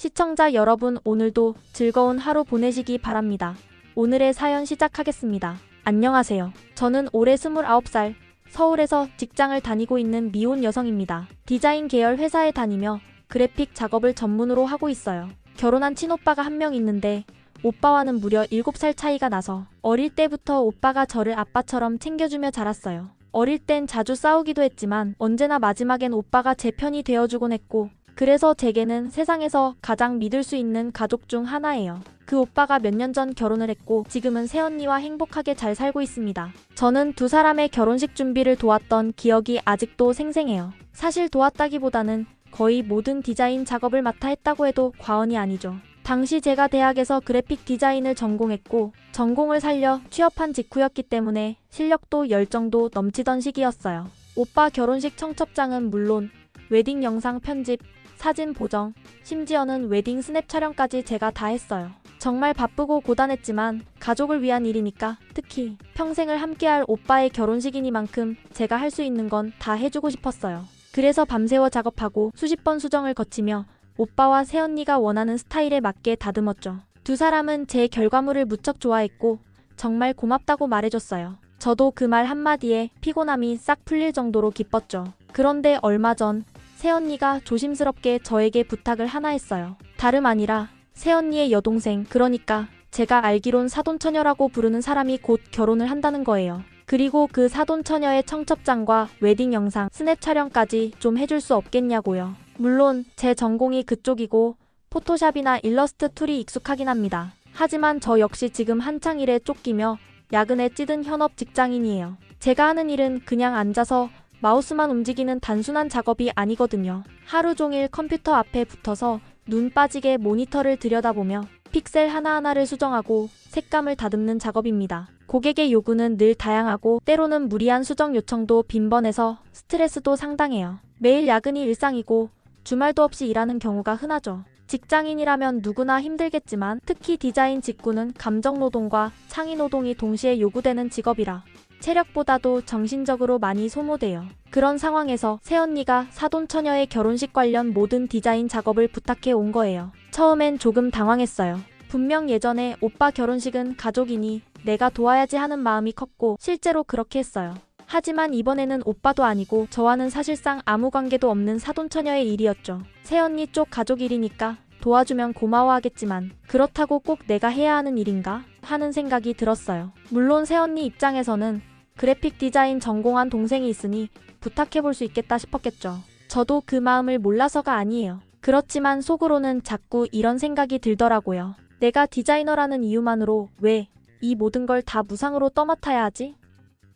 시청자 여러분, 오늘도 즐거운 하루 보내시기 바랍니다. 오늘의 사연 시작하겠습니다. 안녕하세요. 저는 올해 29살, 서울에서 직장을 다니고 있는 미혼 여성입니다. 디자인 계열 회사에 다니며 그래픽 작업을 전문으로 하고 있어요. 결혼한 친오빠가 한 명 있는데 오빠와는 무려 7살 차이가 나서 어릴 때부터 오빠가 저를 아빠처럼 챙겨주며 자랐어요. 어릴 땐 자주 싸우기도 했지만 언제나 마지막엔 오빠가 제 편이 되어주곤 했고, 그래서 제게는 세상에서 가장 믿을 수 있는 가족 중 하나예요. 그 오빠가 몇 년 전 결혼을 했고 지금은 새언니와 행복하게 잘 살고 있습니다. 저는 두 사람의 결혼식 준비를 도왔던 기억이 아직도 생생해요. 사실 도왔다기보다는 거의 모든 디자인 작업을 맡아 했다고 해도 과언이 아니죠. 당시 제가 대학에서 그래픽 디자인을 전공했고 전공을 살려 취업한 직후였기 때문에 실력도 열정도 넘치던 시기였어요. 오빠 결혼식 청첩장은 물론 웨딩 영상 편집, 사진 보정, 심지어는 웨딩 스냅 촬영까지 제가 다 했어요. 정말 바쁘고 고단했지만 가족을 위한 일이니까, 특히 평생을 함께할 오빠의 결혼식이니만큼 제가 할 수 있는 건 다 해주고 싶었어요. 그래서 밤새워 작업하고 수십 번 수정을 거치며 오빠와 새언니가 원하는 스타일에 맞게 다듬었죠. 두 사람은 제 결과물을 무척 좋아했고 정말 고맙다고 말해줬어요. 저도 그 말 한마디에 피곤함이 싹 풀릴 정도로 기뻤죠. 그런데 얼마 전 새언니가 조심스럽게 저에게 부탁을 하나 했어요. 다름 아니라 새언니의 여동생, 그러니까 제가 알기론 사돈처녀라고 부르는 사람이 곧 결혼을 한다는 거예요. 그리고 그 사돈처녀의 청첩장과 웨딩 영상, 스냅 촬영까지 좀 해줄 수 없겠냐고요. 물론 제 전공이 그쪽이고 포토샵이나 일러스트 툴이 익숙하긴 합니다. 하지만 저 역시 지금 한창 일에 쫓기며 야근에 찌든 현업 직장인이에요. 제가 하는 일은 그냥 앉아서 마우스만 움직이는 단순한 작업이 아니거든요. 하루 종일 컴퓨터 앞에 붙어서 눈 빠지게 모니터를 들여다보며 픽셀 하나하나를 수정하고 색감을 다듬는 작업입니다. 고객의 요구는 늘 다양하고 때로는 무리한 수정 요청도 빈번해서 스트레스도 상당해요. 매일 야근이 일상이고 주말도 없이 일하는 경우가 흔하죠. 직장인이라면 누구나 힘들겠지만 특히 디자인 직구는 감정노동과 창의노동이 동시에 요구되는 직업이라 체력보다도 정신적으로 많이 소모돼요. 그런 상황에서 새언니가 사돈처녀의 결혼식 관련 모든 디자인 작업을 부탁해 온 거예요. 처음엔 조금 당황했어요. 분명 예전에 오빠 결혼식은 가족이니 내가 도와야지 하는 마음이 컸고 실제로 그렇게 했어요. 하지만 이번에는 오빠도 아니고 저와는 사실상 아무 관계도 없는 사돈처녀의 일이었죠. 새언니 쪽 가족 일이니까 도와주면 고마워하겠지만 그렇다고 꼭 내가 해야 하는 일인가 하는 생각이 들었어요. 물론 새언니 입장에서는 그래픽 디자인 전공한 동생이 있으니 부탁해볼 수 있겠다 싶었겠죠. 저도 그 마음을 몰라서가 아니에요. 그렇지만 속으로는 자꾸 이런 생각이 들더라고요. 내가 디자이너라는 이유만으로 왜 이 모든 걸 다 무상으로 떠맡아야 하지?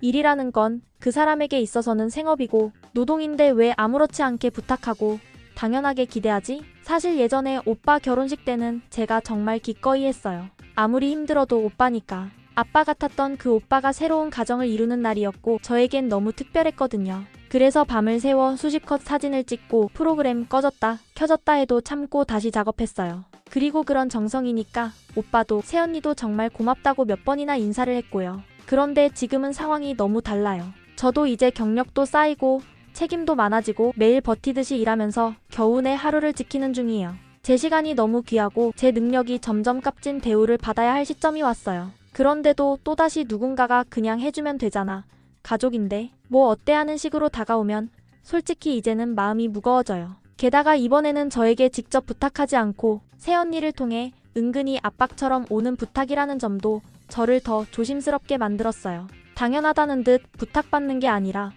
일이라는 건 그 사람에게 있어서는 생업이고 노동인데 왜 아무렇지 않게 부탁하고 당연하게 기대하지? 사실 예전에 오빠 결혼식 때는 제가 정말 기꺼이 했어요. 아무리 힘들어도 오빠니까. 아빠 같았던 그 오빠가 새로운 가정을 이루는 날이었고 저에겐 너무 특별했거든요. 그래서 밤을 새워 수십 컷 사진을 찍고 프로그램 꺼졌다 켜졌다 해도 참고 다시 작업했어요. 그리고 그런 정성이니까 오빠도 새언니도 정말 고맙다고 몇 번이나 인사를 했고요. 그런데 지금은 상황이 너무 달라요. 저도 이제 경력도 쌓이고 책임도 많아지고 매일 버티듯이 일하면서 겨우 내 하루를 지키는 중이에요. 제 시간이 너무 귀하고 제 능력이 점점 값진 대우를 받아야 할 시점이 왔어요. 그런데도 또다시 누군가가 그냥 해주면 되잖아. 가족인데 뭐 어때 하는 식으로 다가오면 솔직히 이제는 마음이 무거워져요. 게다가 이번에는 저에게 직접 부탁하지 않고 새언니를 통해 은근히 압박처럼 오는 부탁이라는 점도 저를 더 조심스럽게 만들었어요. 당연하다는 듯 부탁받는 게 아니라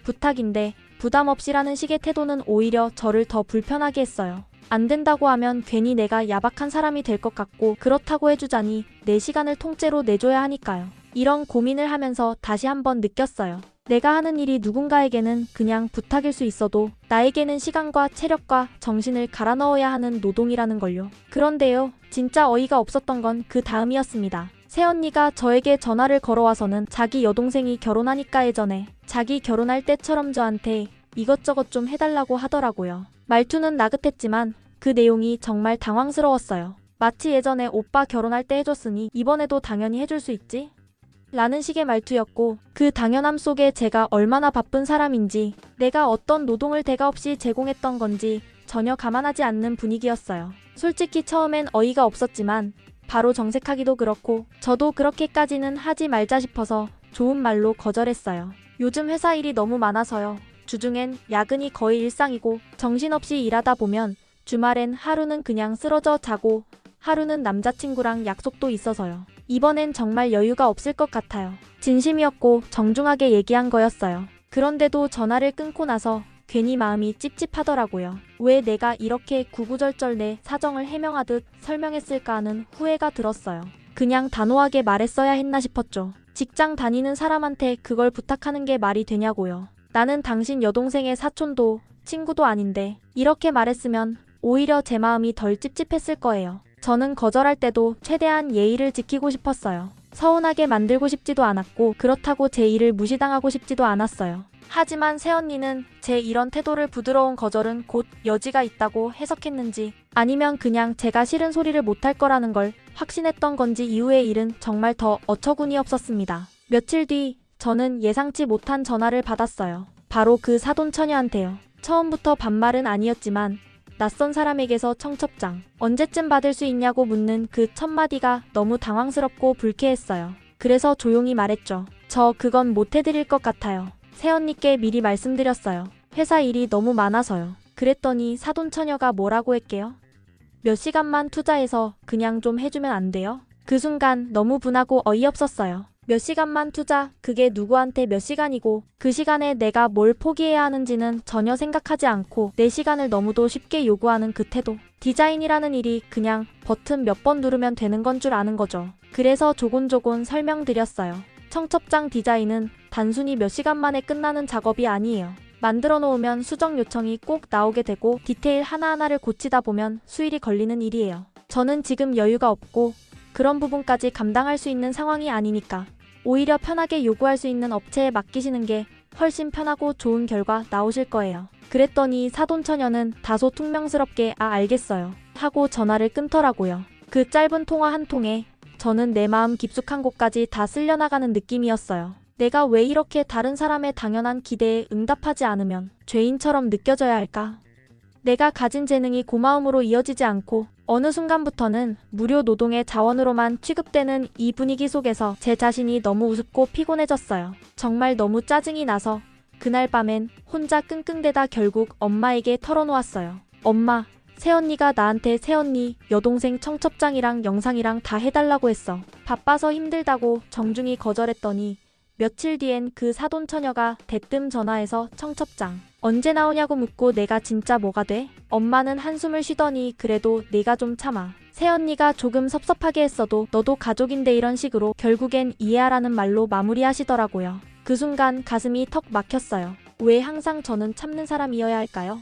부탁인데 부담 없이라는 식의 태도는 오히려 저를 더 불편하게 했어요. 안 된다고 하면 괜히 내가 야박한 사람이 될 것 같고 그렇다고 해주자니 내 시간을 통째로 내줘야 하니까요. 이런 고민을 하면서 다시 한번 느꼈어요. 내가 하는 일이 누군가에게는 그냥 부탁일 수 있어도 나에게는 시간과 체력과 정신을 갈아 넣어야 하는 노동이라는 걸요. 그런데요, 진짜 어이가 없었던 건 그 다음이었습니다. 새언니가 저에게 전화를 걸어와서는 자기 여동생이 결혼하니까 예전에 자기 결혼할 때처럼 저한테 이것저것 좀 해달라고 하더라고요. 말투는 나긋했지만 그 내용이 정말 당황스러웠어요. 마치 예전에 오빠 결혼할 때 해줬으니 이번에도 당연히 해줄 수 있지? 라는 식의 말투였고 그 당연함 속에 제가 얼마나 바쁜 사람인지 내가 어떤 노동을 대가 없이 제공했던 건지 전혀 감안하지 않는 분위기였어요. 솔직히 처음엔 어이가 없었지만 바로 정색하기도 그렇고 저도 그렇게까지는 하지 말자 싶어서 좋은 말로 거절했어요. 요즘 회사 일이 너무 많아서요. 주중엔 야근이 거의 일상이고 정신없이 일하다 보면 주말엔 하루는 그냥 쓰러져 자고 하루는 남자친구랑 약속도 있어서요. 이번엔 정말 여유가 없을 것 같아요. 진심이었고 정중하게 얘기한 거였어요. 그런데도 전화를 끊고 나서 괜히 마음이 찝찝하더라고요. 왜 내가 이렇게 구구절절 내 사정을 해명하듯 설명했을까 하는 후회가 들었어요. 그냥 단호하게 말했어야 했나 싶었죠. 직장 다니는 사람한테 그걸 부탁하는 게 말이 되냐고요. 나는 당신 여동생의 사촌도 친구도 아닌데 이렇게 말했으면 오히려 제 마음이 덜 찝찝했을 거예요. 저는 거절할 때도 최대한 예의를 지키고 싶었어요. 서운하게 만들고 싶지도 않았고 그렇다고 제 일을 무시당하고 싶지도 않았어요. 하지만 새언니는 제 이런 태도를 부드러운 거절은 곧 여지가 있다고 해석했는지 아니면 그냥 제가 싫은 소리를 못할 거라는 걸 확신했던 건지 이후의 일은 정말 더 어처구니 없었습니다. 며칠 뒤 저는 예상치 못한 전화를 받았어요. 바로 그 사돈처녀한테요. 처음부터 반말은 아니었지만 낯선 사람에게서 청첩장 언제쯤 받을 수 있냐고 묻는 그 첫마디가 너무 당황스럽고 불쾌했어요. 그래서 조용히 말했죠. 저 그건 못 해드릴 것 같아요. 새언니께 미리 말씀드렸어요. 회사 일이 너무 많아서요. 그랬더니 사돈처녀가 뭐라고 했게요? 몇 시간만 투자해서 그냥 좀 해주면 안 돼요? 그 순간 너무 분하고 어이없었어요. 몇 시간만 투자, 그게 누구한테 몇 시간이고 그 시간에 내가 뭘 포기해야 하는지는 전혀 생각하지 않고 내 시간을 너무도 쉽게 요구하는 그 태도. 디자인이라는 일이 그냥 버튼 몇 번 누르면 되는 건 줄 아는 거죠. 그래서 조곤조곤 설명드렸어요. 청첩장 디자인은 단순히 몇 시간 만에 끝나는 작업이 아니에요. 만들어 놓으면 수정 요청이 꼭 나오게 되고 디테일 하나하나를 고치다 보면 수일이 걸리는 일이에요. 저는 지금 여유가 없고 그런 부분까지 감당할 수 있는 상황이 아니니까 오히려 편하게 요구할 수 있는 업체에 맡기시는 게 훨씬 편하고 좋은 결과 나오실 거예요. 그랬더니 사돈처녀는 다소 퉁명스럽게 알겠어요 하고 전화를 끊더라고요. 그 짧은 통화 한 통에 저는 내 마음 깊숙한 곳까지 다 쓸려나가는 느낌이었어요. 내가 왜 이렇게 다른 사람의 당연한 기대에 응답하지 않으면 죄인처럼 느껴져야 할까? 내가 가진 재능이 고마움으로 이어지지 않고 어느 순간부터는 무료 노동의 자원으로만 취급되는 이 분위기 속에서 제 자신이 너무 우습고 피곤해졌어요. 정말 너무 짜증이 나서 그날 밤엔 혼자 끙끙대다 결국 엄마에게 털어놓았어요. 엄마, 새언니가 나한테 새언니 여동생 청첩장이랑 영상이랑 다 해달라고 했어. 바빠서 힘들다고 정중히 거절했더니 며칠 뒤엔 그 사돈처녀가 대뜸 전화해서 청첩장 언제 나오냐고 묻고 내가 진짜 뭐가 돼? 엄마는 한숨을 쉬더니 그래도 네가 좀 참아. 새언니가 조금 섭섭하게 했어도 너도 가족인데 이런 식으로 결국엔 이해하라는 말로 마무리하시더라고요. 그 순간 가슴이 턱 막혔어요. 왜 항상 저는 참는 사람이어야 할까요?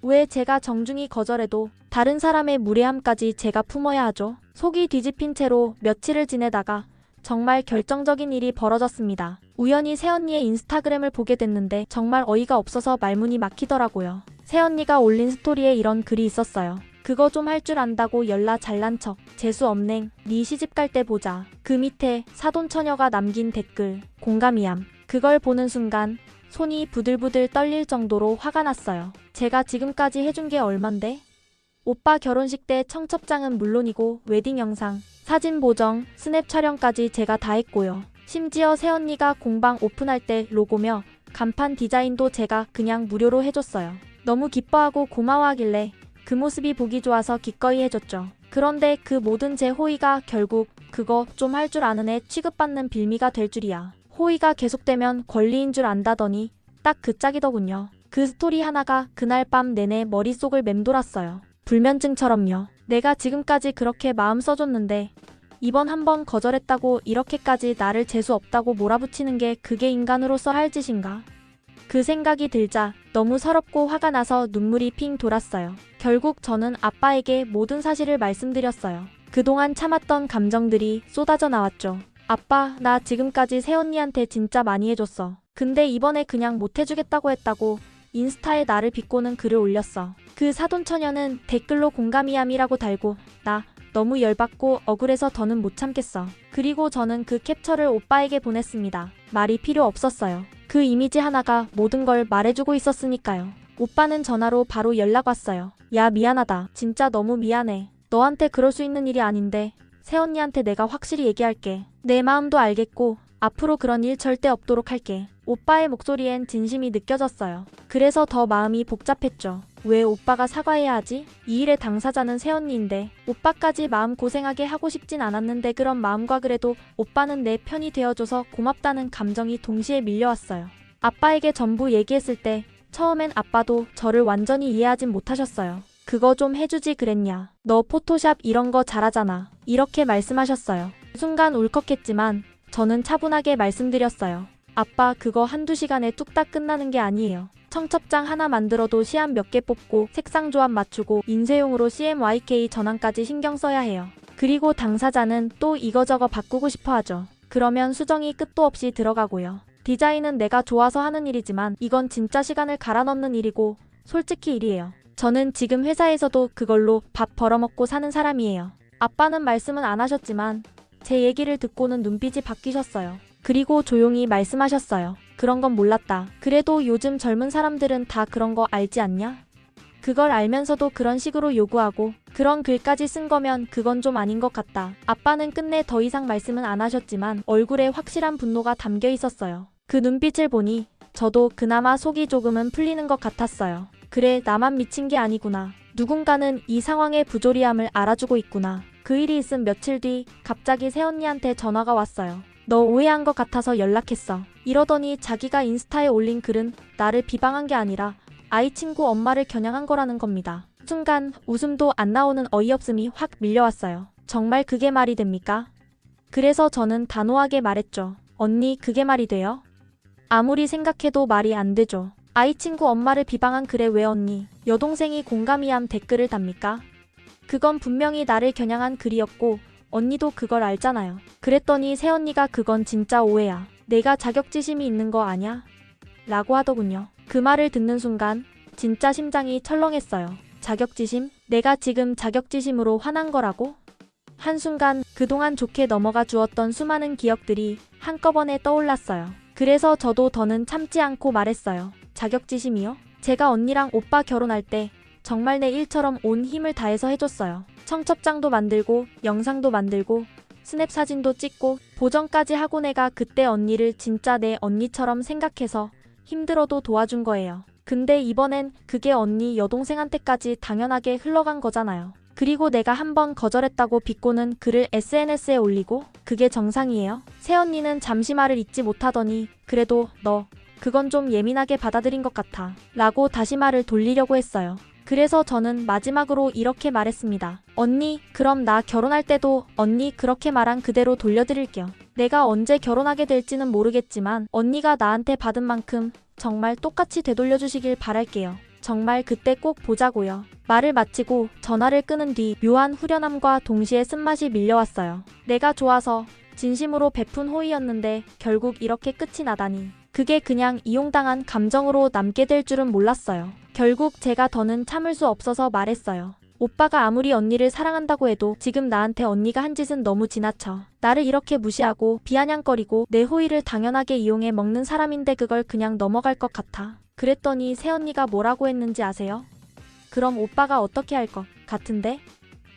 왜 제가 정중히 거절해도 다른 사람의 무례함까지 제가 품어야 하죠? 속이 뒤집힌 채로 며칠을 지내다가 정말 결정적인 일이 벌어졌습니다. 우연히 새언니의 인스타그램을 보게 됐는데 정말 어이가 없어서 말문이 막히더라고요. 새언니가 올린 스토리에 이런 글이 있었어요. 그거 좀 할 줄 안다고 열나 잘난 척. 재수 없냉. 네 시집 갈 때 보자. 그 밑에 사돈처녀가 남긴 댓글. 공감이함. 그걸 보는 순간 손이 부들부들 떨릴 정도로 화가 났어요. 제가 지금까지 해준 게 얼만데? 오빠 결혼식 때 청첩장은 물론이고 웨딩 영상, 사진 보정, 스냅 촬영까지 제가 다 했고요. 심지어 새언니가 공방 오픈할 때 로고며 간판 디자인도 제가 그냥 무료로 해줬어요. 너무 기뻐하고 고마워하길래 그 모습이 보기 좋아서 기꺼이 해줬죠. 그런데 그 모든 제 호의가 결국 그거 좀 할 줄 아는 애 취급받는 빌미가 될 줄이야. 호의가 계속되면 권리인 줄 안다더니 딱 그 짝이더군요. 그 스토리 하나가 그날 밤 내내 머릿속을 맴돌았어요. 불면증처럼요. 내가 지금까지 그렇게 마음 써줬는데 이번 한번 거절했다고 이렇게까지 나를 재수 없다고 몰아붙이는 게 그게 인간으로서 할 짓인가? 그 생각이 들자 너무 서럽고 화가 나서 눈물이 핑 돌았어요. 결국 저는 아빠에게 모든 사실을 말씀드렸어요. 그동안 참았던 감정들이 쏟아져 나왔죠. 아빠, 나 지금까지 새언니한테 진짜 많이 해줬어. 근데 이번에 그냥 못 해주겠다고 했다고 인스타에 나를 비꼬는 글을 올렸어. 그 사돈처녀는 댓글로 공감이함이라고 달고 나 너무 열받고 억울해서 더는 못 참겠어. 그리고 저는 그 캡처를 오빠에게 보냈습니다. 말이 필요 없었어요. 그 이미지 하나가 모든 걸 말해주고 있었으니까요. 오빠는 전화로 바로 연락 왔어요. 야, 미안하다. 진짜 너무 미안해. 너한테 그럴 수 있는 일이 아닌데 새언니한테 내가 확실히 얘기할게. 내 마음도 알겠고 앞으로 그런 일 절대 없도록 할게. 오빠의 목소리엔 진심이 느껴졌어요. 그래서 더 마음이 복잡했죠. 왜 오빠가 사과해야 하지? 이 일의 당사자는 새언니인데 오빠까지 마음고생하게 하고 싶진 않았는데 그런 마음과 그래도 오빠는 내 편이 되어줘서 고맙다는 감정이 동시에 밀려왔어요. 아빠에게 전부 얘기했을 때 처음엔 아빠도 저를 완전히 이해하진 못하셨어요. 그거 좀 해주지 그랬냐. 너 포토샵 이런 거 잘하잖아. 이렇게 말씀하셨어요. 순간 울컥했지만 저는 차분하게 말씀드렸어요. 아빠 그거 한두 시간에 뚝딱 끝나는 게 아니에요. 청첩장 하나 만들어도 시안 몇 개 뽑고 색상 조합 맞추고 인쇄용으로 CMYK 전환까지 신경 써야 해요. 그리고 당사자는 또 이거저거 바꾸고 싶어 하죠. 그러면 수정이 끝도 없이 들어가고요. 디자인은 내가 좋아서 하는 일이지만 이건 진짜 시간을 갈아 넣는 일이고 솔직히 일이에요. 저는 지금 회사에서도 그걸로 밥 벌어먹고 사는 사람이에요. 아빠는 말씀은 안 하셨지만 제 얘기를 듣고는 눈빛이 바뀌셨어요. 그리고 조용히 말씀하셨어요. 그런 건 몰랐다. 그래도 요즘 젊은 사람들은 다 그런 거 알지 않냐? 그걸 알면서도 그런 식으로 요구하고 그런 글까지 쓴 거면 그건 좀 아닌 것 같다. 아빠는 끝내 더 이상 말씀은 안 하셨지만 얼굴에 확실한 분노가 담겨 있었어요. 그 눈빛을 보니 저도 그나마 속이 조금은 풀리는 것 같았어요. 그래, 나만 미친 게 아니구나. 누군가는 이 상황의 부조리함을 알아주고 있구나. 그 일이 있은 며칠 뒤 갑자기 새언니한테 전화가 왔어요. 너 오해한 것 같아서 연락했어. 이러더니 자기가 인스타에 올린 글은 나를 비방한 게 아니라 아이 친구 엄마를 겨냥한 거라는 겁니다. 순간 웃음도 안 나오는 어이없음이 확 밀려왔어요. 정말 그게 말이 됩니까? 그래서 저는 단호하게 말했죠. 언니, 그게 말이 돼요? 아무리 생각해도 말이 안 되죠. 아이 친구 엄마를 비방한 글에 왜 언니, 여동생이 공감이함 댓글을 답니까? 그건 분명히 나를 겨냥한 글이었고 언니도 그걸 알잖아요. 그랬더니 새언니가 그건 진짜 오해야. 내가 자격지심이 있는 거 아냐? 라고 하더군요. 그 말을 듣는 순간 진짜 심장이 철렁했어요. 자격지심? 내가 지금 자격지심으로 화난 거라고? 한순간 그동안 좋게 넘어가 주었던 수많은 기억들이 한꺼번에 떠올랐어요. 그래서 저도 더는 참지 않고 말했어요. 자격지심이요? 제가 언니랑 오빠 결혼할 때 정말 내 일처럼 온 힘을 다해서 해줬어요. 청첩장도 만들고 영상도 만들고 스냅 사진도 찍고 보정까지 하고 내가 그때 언니를 진짜 내 언니처럼 생각해서 힘들어도 도와준 거예요. 근데 이번엔 그게 언니 여동생한테까지 당연하게 흘러간 거잖아요. 그리고 내가 한번 거절했다고 비꼬는 글을 SNS에 올리고 그게 정상이에요? 새언니는 잠시 말을 잇지 못하더니 그래도 너 그건 좀 예민하게 받아들인 것 같아 라고 다시 말을 돌리려고 했어요. 그래서 저는 마지막으로 이렇게 말했습니다. 언니, 그럼 나 결혼할 때도 언니 그렇게 말한 그대로 돌려드릴게요. 내가 언제 결혼하게 될지는 모르겠지만 언니가 나한테 받은 만큼 정말 똑같이 되돌려주시길 바랄게요. 정말 그때 꼭 보자고요. 말을 마치고 전화를 끊은 뒤 묘한 후련함과 동시에 쓴맛이 밀려왔어요. 내가 좋아서 진심으로 베푼 호의였는데 결국 이렇게 끝이 나다니. 그게 그냥 이용당한 감정으로 남게 될 줄은 몰랐어요. 결국 제가 더는 참을 수 없어서 말했어요. 오빠가 아무리 언니를 사랑한다고 해도 지금 나한테 언니가 한 짓은 너무 지나쳐. 나를 이렇게 무시하고 비아냥거리고 내 호의를 당연하게 이용해 먹는 사람인데 그걸 그냥 넘어갈 것 같아. 그랬더니 새언니가 뭐라고 했는지 아세요? 그럼 오빠가 어떻게 할 것 같은데?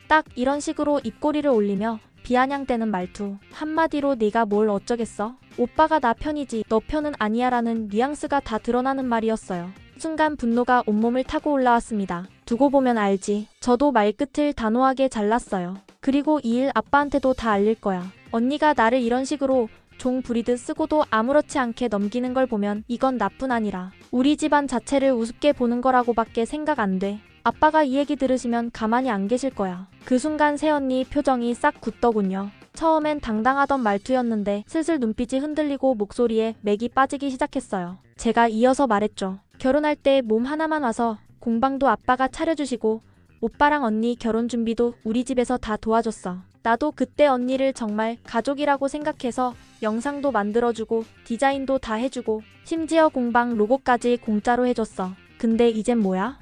딱 이런 식으로 입꼬리를 올리며 비아냥대는 말투. 한마디로 네가 뭘 어쩌겠어? 오빠가 나 편이지 너 편은 아니야 라는 뉘앙스가 다 드러나는 말이었어요. 순간 분노가 온몸을 타고 올라왔습니다. 두고 보면 알지. 저도 말끝을 단호하게 잘랐어요. 그리고 이 일 아빠한테도 다 알릴 거야. 언니가 나를 이런 식으로 종 부리듯 쓰고도 아무렇지 않게 넘기는 걸 보면 이건 나뿐 아니라 우리 집안 자체를 우습게 보는 거라고밖에 생각 안 돼. 아빠가 이 얘기 들으시면 가만히 안 계실 거야. 그 순간 새언니 표정이 싹 굳더군요. 처음엔 당당하던 말투였는데 슬슬 눈빛이 흔들리고 목소리에 맥이 빠지기 시작했어요. 제가 이어서 말했죠. 결혼할 때 몸 하나만 와서 공방도 아빠가 차려주시고 오빠랑 언니 결혼 준비도 우리 집에서 다 도와줬어. 나도 그때 언니를 정말 가족이라고 생각해서 영상도 만들어주고 디자인도 다 해주고 심지어 공방 로고까지 공짜로 해줬어. 근데 이젠 뭐야?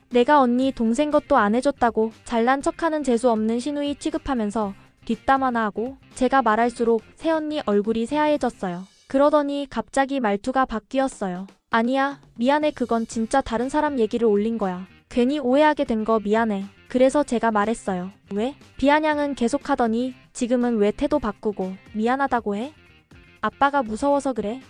내가 언니 동생 것도 안 해줬다고 잘난 척하는 재수 없는 시누이 취급하면서 뒷담 하나 하고 제가 말할수록 새언니 얼굴이 새하얘졌어요. 그러더니 갑자기 말투가 바뀌었어요. 아니야, 미안해. 그건 진짜 다른 사람 얘기를 올린 거야. 괜히 오해하게 된 거 미안해. 그래서 제가 말했어요. 왜? 비아냥은 계속하더니 지금은 왜 태도 바꾸고 미안하다고 해? 아빠가 무서워서 그래?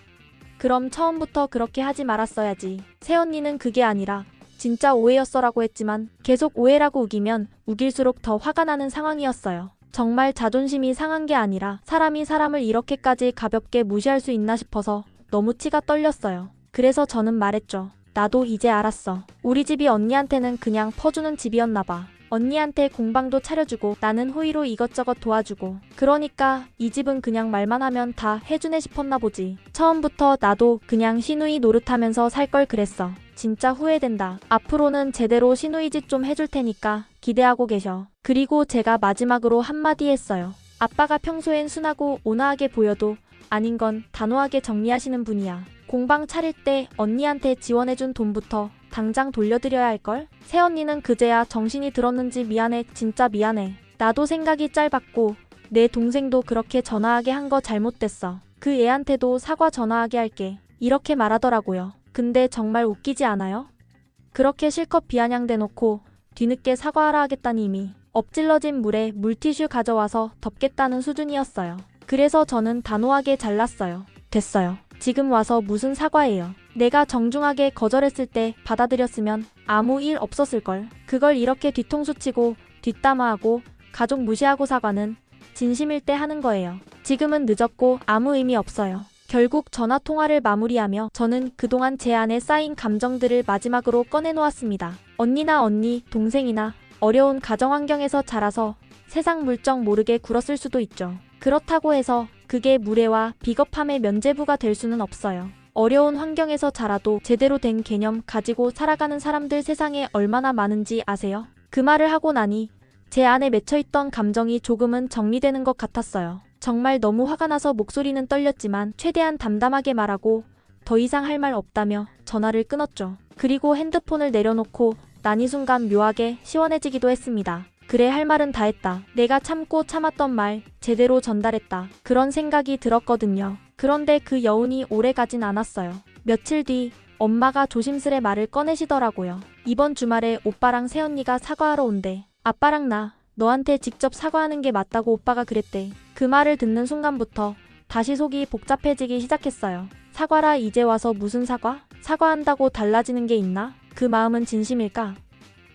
그럼 처음부터 그렇게 하지 말았어야지. 새언니는 그게 아니라 진짜 오해였어라고 했지만 계속 오해라고 우기면 우길수록 더 화가 나는 상황이었어요. 정말 자존심이 상한 게 아니라 사람이 사람을 이렇게까지 가볍게 무시할 수 있나 싶어서 너무 치가 떨렸어요. 그래서 저는 말했죠. 나도 이제 알았어. 우리 집이 언니한테는 그냥 퍼주는 집이었나 봐. 언니한테 공방도 차려주고 나는 호의로 이것저것 도와주고 그러니까 이 집은 그냥 말만 하면 다 해주네 싶었나 보지. 처음부터 나도 그냥 시누이 노릇하면서 살 걸 그랬어. 진짜 후회된다. 앞으로는 제대로 시누이 짓 좀 해줄 테니까 기대하고 계셔. 그리고 제가 마지막으로 한마디 했어요. 아빠가 평소엔 순하고 온화하게 보여도 아닌 건 단호하게 정리하시는 분이야. 공방 차릴 때 언니한테 지원해준 돈부터 당장 돌려드려야 할걸? 새언니는 그제야 정신이 들었는지 미안해. 진짜 미안해. 나도 생각이 짧았고 내 동생도 그렇게 전화하게 한 거 잘못됐어. 그 애한테도 사과 전화하게 할게. 이렇게 말하더라고요. 근데 정말 웃기지 않아요? 그렇게 실컷 비아냥대놓고 뒤늦게 사과하라 하겠다니 이미 엎질러진 물에 물티슈 가져와서 덮겠다는 수준이었어요. 그래서 저는 단호하게 잘랐어요. 됐어요. 지금 와서 무슨 사과예요. 내가 정중하게 거절했을 때 받아들였으면 아무 일 없었을걸. 그걸 이렇게 뒤통수 치고 뒷담화하고 가족 무시하고 사과는 진심일 때 하는 거예요. 지금은 늦었고 아무 의미 없어요. 결국 전화통화를 마무리하며 저는 그동안 제 안에 쌓인 감정들을 마지막으로 꺼내놓았습니다. 언니나 언니, 동생이나 어려운 가정환경에서 자라서 세상 물정 모르게 굴었을 수도 있죠. 그렇다고 해서 그게 무례와 비겁함의 면죄부가 될 수는 없어요. 어려운 환경에서 자라도 제대로 된 개념 가지고 살아가는 사람들 세상에 얼마나 많은지 아세요? 그 말을 하고 나니 제 안에 맺혀있던 감정이 조금은 정리되는 것 같았어요. 정말 너무 화가 나서 목소리는 떨렸지만 최대한 담담하게 말하고 더 이상 할 말 없다며 전화를 끊었죠. 그리고 핸드폰을 내려놓고 난 이 순간 묘하게 시원해지기도 했습니다. 그래, 할 말은 다 했다. 내가 참고 참았던 말 제대로 전달했다. 그런 생각이 들었거든요. 그런데 그 여운이 오래 가진 않았어요. 며칠 뒤 엄마가 조심스레 말을 꺼내시더라고요. 이번 주말에 오빠랑 새언니가 사과하러 온대. 아빠랑 나 너한테 직접 사과하는 게 맞다고 오빠가 그랬대. 그 말을 듣는 순간부터 다시 속이 복잡해지기 시작했어요. 사과라 이제 와서 무슨 사과? 사과한다고 달라지는 게 있나? 그 마음은 진심일까?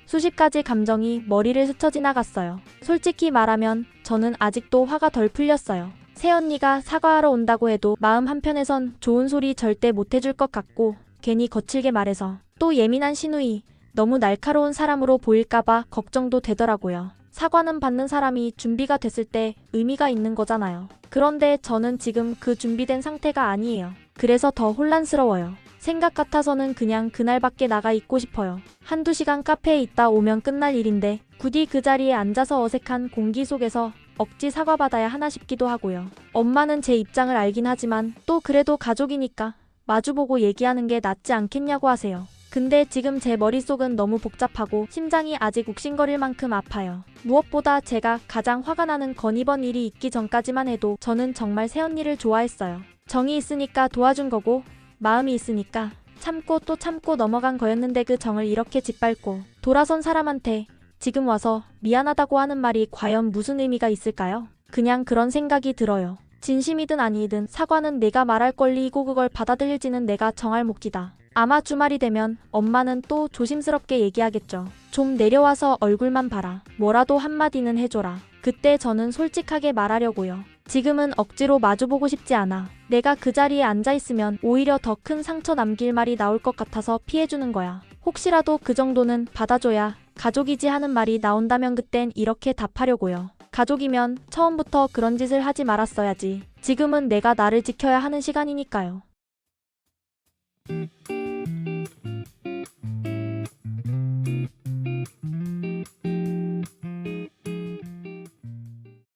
수십 가지 감정이 머리를 스쳐 지나갔어요. 솔직히 말하면 저는 아직도 화가 덜 풀렸어요. 새언니가 사과하러 온다고 해도 마음 한편에선 좋은 소리 절대 못 해줄 것 같고 괜히 거칠게 말해서 또 예민한 시누이, 너무 날카로운 사람으로 보일까봐 걱정도 되더라고요. 사과는 받는 사람이 준비가 됐을 때 의미가 있는 거잖아요. 그런데 저는 지금 그 준비된 상태가 아니에요. 그래서 더 혼란스러워요. 생각 같아서는 그냥 그날 밖에 나가 있고 싶어요. 한두 시간 카페에 있다 오면 끝날 일인데 부디 그 자리에 앉아서 어색한 공기 속에서 억지 사과받아야 하나 싶기도 하고요. 엄마는 제 입장을 알긴 하지만 또 그래도 가족이니까 마주보고 얘기하는 게 낫지 않겠냐고 하세요. 근데 지금 제 머릿속은 너무 복잡하고 심장이 아직 욱신거릴 만큼 아파요. 무엇보다 제가 가장 화가 나는 건 이번 일이 있기 전까지만 해도 저는 정말 새언니를 좋아했어요. 정이 있으니까 도와준 거고 마음이 있으니까 참고 또 참고 넘어간 거였는데 그 정을 이렇게 짓밟고 돌아선 사람한테 지금 와서 미안하다고 하는 말이 과연 무슨 의미가 있을까요? 그냥 그런 생각이 들어요. 진심이든 아니든 사과는 내가 말할 권리이고 그걸 받아들일지는 내가 정할 몫이다. 아마 주말이 되면 엄마는 또 조심스럽게 얘기하겠죠. 좀 내려와서 얼굴만 봐라. 뭐라도 한마디는 해줘라. 그때 저는 솔직하게 말하려고요. 지금은 억지로 마주보고 싶지 않아. 내가 그 자리에 앉아있으면 오히려 더 큰 상처 남길 말이 나올 것 같아서 피해주는 거야. 혹시라도 그 정도는 받아줘야 가족이지 하는 말이 나온다면 그땐 이렇게 답하려고요. 가족이면 처음부터 그런 짓을 하지 말았어야지. 지금은 내가 나를 지켜야 하는 시간이니까요.